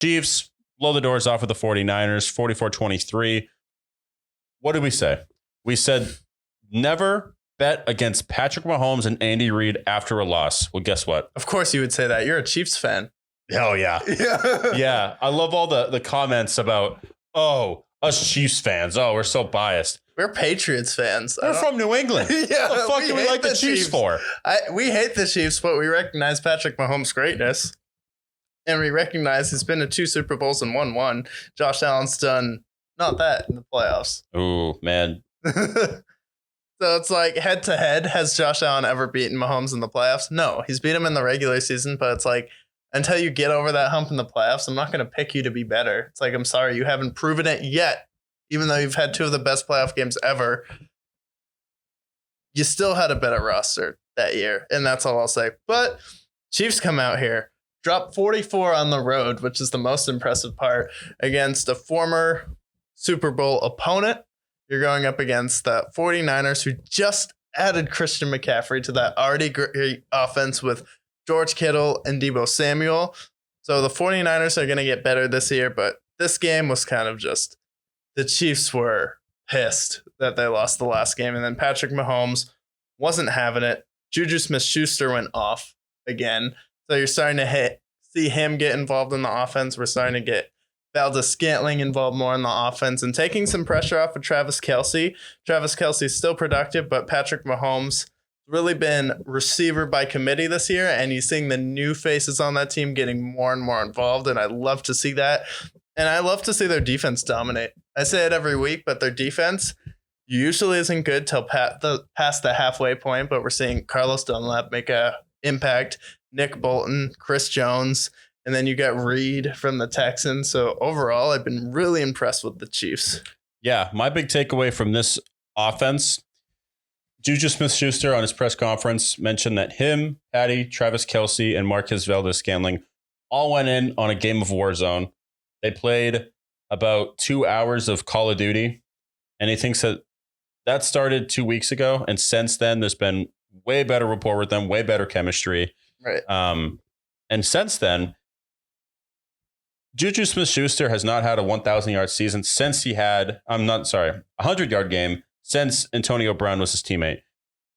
Chiefs blow the doors off with the 49ers, 44-23. What did we say? We said never bet against Patrick Mahomes and Andy Reid after a loss. Well, guess what? Of course you would say that. You're a Chiefs fan. Oh, yeah. Yeah. I love all the comments about, us Chiefs fans. Oh, we're so biased. We're Patriots fans. We're from New England. Yeah, what the fuck do we like the Chiefs for? We hate the Chiefs, but we recognize Patrick Mahomes' greatness. And we recognize he's been to 2 Super Bowls and won 1. Josh Allen's done not that in the playoffs. Ooh, man. So it's like head to head. Has Josh Allen ever beaten Mahomes in the playoffs? No, he's beat him in the regular season, but it's like until you get over that hump in the playoffs, I'm not going to pick you to be better. It's like, I'm sorry, you haven't proven it yet. Even though you've had 2 of the best playoff games ever, you still had a better roster that year. And that's all I'll say. But Chiefs come out here, drop 44 on the road, which is the most impressive part, against a former Super Bowl opponent. You're going up against the 49ers, who just added Christian McCaffrey to that already great offense with George Kittle and Deebo Samuel. So the 49ers are going to get better this year, but this game was kind of just, the Chiefs were pissed that they lost the last game. And then Patrick Mahomes wasn't having it. Juju Smith-Schuster went off again. So you're starting to see him get involved in the offense. We're starting to get Valdez-Scantling involved more in the offense and taking some pressure off of Travis Kelce. Travis Kelce is still productive, but Patrick Mahomes really been receiver by committee this year, and you're seeing the new faces on that team getting more and more involved, and I love to see that. And I love to see their defense dominate. I say it every week, but their defense usually isn't good till past the halfway point, but we're seeing Carlos Dunlap make a impact, Nick Bolton, Chris Jones, and then you got Reed from the Texans. So overall, I've been really impressed with the Chiefs. Yeah, my big takeaway from this offense, Juju Smith-Schuster on his press conference mentioned that him, Patty, Travis Kelce, and Marquez Valdez-Scantling all went in on a game of Warzone. They played about 2 hours of Call of Duty, and he thinks that started 2 weeks ago, and since then there's been way better rapport with them, way better chemistry. Right. And since then, Juju Smith-Schuster has not had a 1,000-yard season since he had, a 100-yard game since Antonio Brown was his teammate.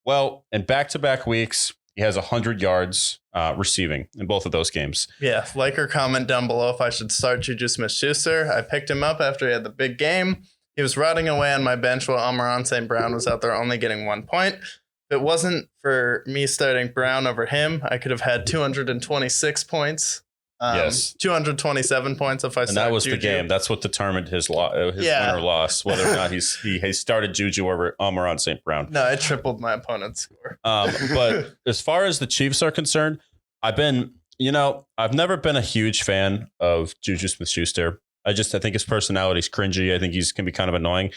Well, in back-to-back weeks, he has 100 yards receiving in both of those games. Yeah, like or comment down below if I should start Juju Smith-Schuster. I picked him up after he had the big game. He was rotting away on my bench while Amon-Ra St. Brown was out there only getting 1 point. If it wasn't for me starting Brown over him, I could have had 226 points. Yes, 227 points if I started and that was Juju. the game. That's what determined his win or loss, whether or not he started Juju over Amon-Ra St. Brown. No, I tripled my opponent's score. But as far as the Chiefs are concerned, I've never been a huge fan of Juju Smith-Schuster. I think his personality is cringy. I think he's can be kind of annoying,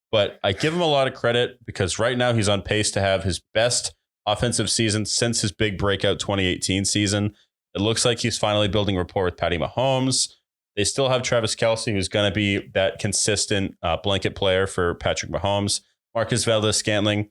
but I give him a lot of credit because right now he's on pace to have his best offensive season since his big breakout 2018 season. It looks like he's finally building rapport with Patty Mahomes. They still have Travis Kelce, who's going to be that consistent blanket player for Patrick Mahomes. Marquez Valdez-Scantling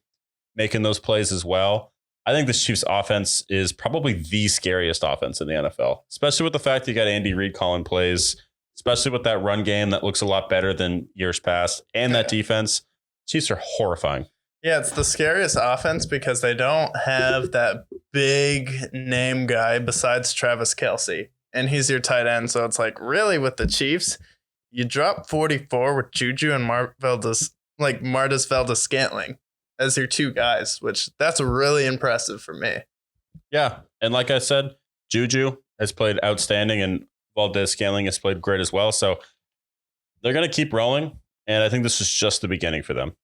making those plays as well. I think the Chiefs offense is probably the scariest offense in the NFL, especially with the fact that you got Andy Reid calling plays, especially with that run game that looks a lot better than years past, and that defense. Chiefs are horrifying. Yeah, it's the scariest offense because they don't have that big name guy besides Travis Kelce, and he's your tight end. So it's like, really, with the Chiefs, you drop 44 with Juju and Martez Valdez-Scantling as your 2 guys, which that's really impressive for me. Yeah, and like I said, Juju has played outstanding, and Valdez-Scantling has played great as well. So they're going to keep rolling, and I think this is just the beginning for them.